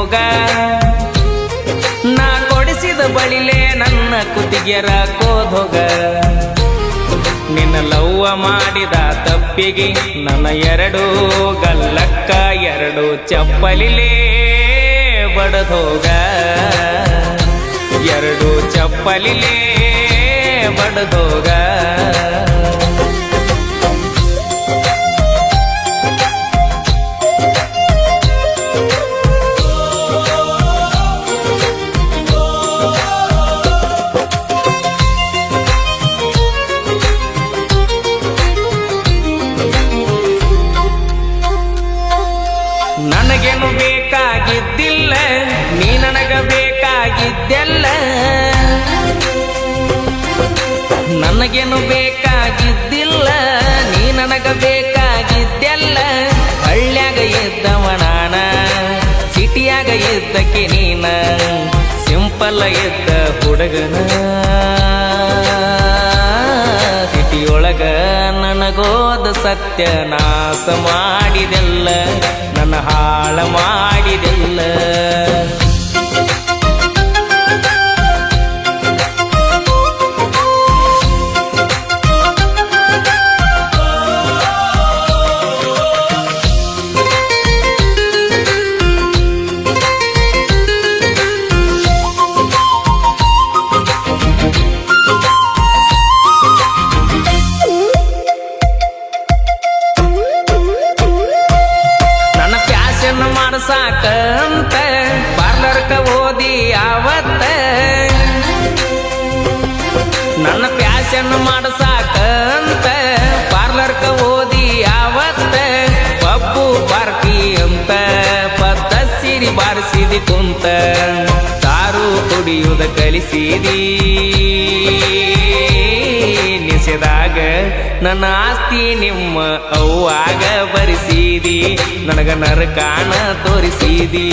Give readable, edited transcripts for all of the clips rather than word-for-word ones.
ಹೋಗ ನಾ ಕೊಡಿಸಿದ ಬಳಿಲೆ ನನ್ನ ಕುತ್ತಿಗೆರ ಕೋದೋಗ ನಿನ್ನ ಲವ್ವ ಮಾಡಿದ ತಪ್ಪಿಗೆ ನನ್ನ ಎರಡು ಗಲ್ಲಕ್ಕ ಎರಡು ಚಪ್ಪಲಿಲೇ ಬಡದೋಗ ಎರಡು ಚಪ್ಪಲಿಲೇ ಬಡದೋಗ ನನಗೇನು ಬೇಕಾಗಿದ್ದಿಲ್ಲ ನೀ ನನಗ ಬೇಕಾಗಿದ್ದೆಲ್ಲ ನನಗೇನು ಬೇಕಾಗಿದ್ದಿಲ್ಲ ನೀ ನನಗ ಬೇಕಾಗಿದ್ದೆಲ್ಲ ಹಳ್ಳ್ಯಾಗ ಇದ್ದವ ನಾನ ಸಿಟಿಯಾಗ ಇದ್ದಕ್ಕೆ ನೀನ ಸಿಂಪಲ್ ಇದ್ದ ಹುಡುಗನ ಸಿಟಿಯೊಳಗ ನನಗೋದ ಸತ್ಯ ನಾಶ ಮಾಡಿದೆಲ್ಲ ನನ್ನ ಹಾಳ ಮಾಡಿದೆಲ್ಲ ಸಾಕಂತ ಪಾರ್ಲರ್ಕ ಓದಿ ಯಾವತ್ತ ನನ್ನ ಪ್ಯಾಶನ್ ಮಾಡಸಾಕಂತ ಪಾರ್ಲರ್ಕ ಓದಿ ಯಾವತ್ತ ಪಬ್ಬು ಪಾರ್ಟಿ ಅಂತ ಪದ್ದ ಸಿರಿ ಬಾರಿಸಿದಿ ಕುಂತ ತಾರು ಕುಡಿಯುವುದ ಕಲಿಸಿದಿ ನಿಷೇದಾಗ ನನ್ನ ಆಸ್ತಿ ನಿಮ್ಮ ಅವ್ವಾಗ ಬರಿಸಿದಿ ನನಗ ನರಕಾಣ ತೋರಿಸಿದಿ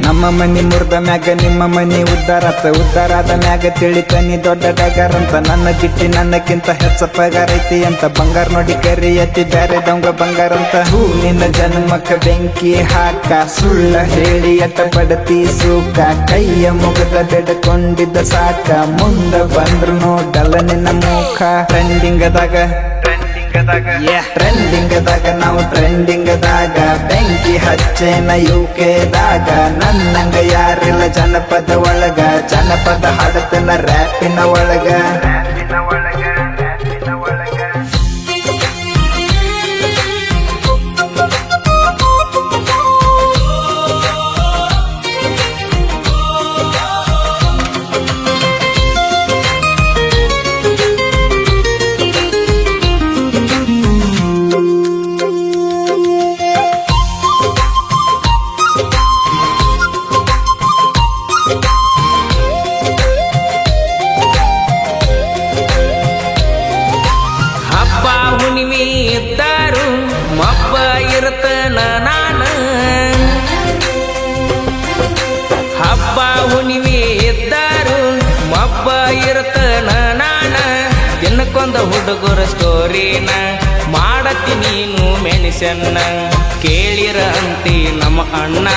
ನಮ್ಮ ಮನಿ ಮುರ್ದ ಮ್ಯಾಗ ನಿಮ್ಮ ಮನಿ ಉದ್ದಾರಾದ ಮ್ಯಾಗ ತಿಳಿತನಿ ದೊಡ್ಡ ಡಗರಂತ ನನ್ನ ಗಿಟ್ಟಿ ನನ್ನಕ್ಕಿಂತ ಹೆಚ್ಚ ಪಗಾರ ಐತಿ ಅಂತ ಬಂಗಾರ ನೋಡಿ ಕರಿಯತಿ ಬ್ಯಾರೆ ದೊಂಗ ಬಂಗಾರಂತ ಹೂ ನಿನ್ನ ಜನ್ಮಕ್ಕ ಬೆಂಕಿ ಹಾಕ ಸುಳ್ಳ ಹೇಳಿ ಅಟ್ಟ ಪಡತಿ ಸೂಕ ಕೈಯ ಮುಗದ ಬೆಡಕೊಂಡಿದ್ದ ಸಾಕ ಮುಂದ ಬಂದ್ರು ನೋಡಲ್ಲ ನಿನ್ನ ಮುಖ ಟ್ರೆಂಡಿಂಗದಾಗ ನಾವು ಟ್ರೆಂಡಿಂಗದಾಗ ಬೆಂಕಿ ಹಚ್ಚೇನ ಯುಕೆದಾಗ ನನ್ನಂಗ ಯಾರಿಲ್ಲ ಜನಪದ ಒಳಗ ಜನಪದ ಹಾಡತನ ರ್ಯಾಪಿನ ಒಳಗ ಇದ್ದಾರು ಮಬ್ಬ ಇರ್ತನ ನಾನು ಹಬ್ಬ ಹುಣ್ಣಿಮೆ ಇದ್ದಾರು ಮಬ್ಬ ಇರ್ತನ ನಾನ ದಿನಕ್ಕೊಂದ ಹುಡುಗರ ಸ್ಟೋರಿನ ಮಾಡತ್ತಿ ನೀನು ಮೆನ್ಷನ್ನ ಕೇಳಿರ ಅಂತಿ ನಮ್ಮ ಅಣ್ಣ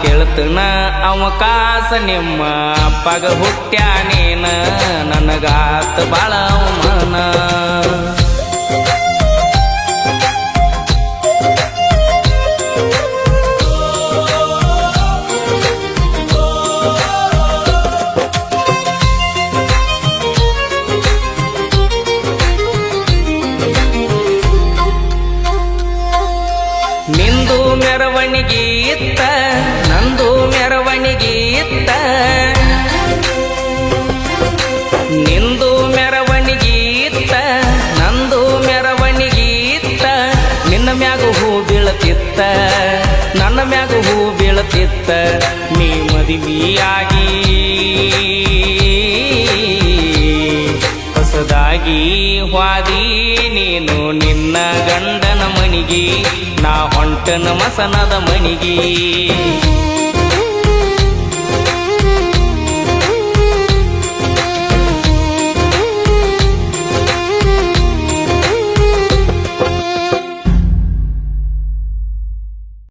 ಕೇಳ್ತನ ಅವಕಾಶ ನಿಮ್ಮ ಅಪ್ಪಗ ಹುಟ್ಟ್ಯಾನೇನ ನನಗಾತ ಬಾಳ ಅವಮಾನ ನಿಂದು ಮೆರವಣಿಗೆ ಇತ್ತ ನಂದು ಮೆರವಣಿಗೆ ಇತ್ತ ನಿಂದು ಮೆರವಣಿಗೆ ಇತ್ತ ನಂದು ಮೆರವಣಿಗೆ ಇತ್ತ ನಿನ್ನ ಮ್ಯಾಗ ಹೂ ಬೀಳತಿತ್ತ ನನ್ನ ಮ್ಯಾಗ ಹೂ ಬೀಳತಿತ್ತ ನೀ ಮದುವೆಯಾಗಿ ಹೊಸದಾಗಿ ವಾದಿ ನೀನು ನಿನ್ನ ಗಂಡನ ಮನಿಗೆ ನಾ ಹೊಂಟನ ಮಸನದ ಮನಿಗೆ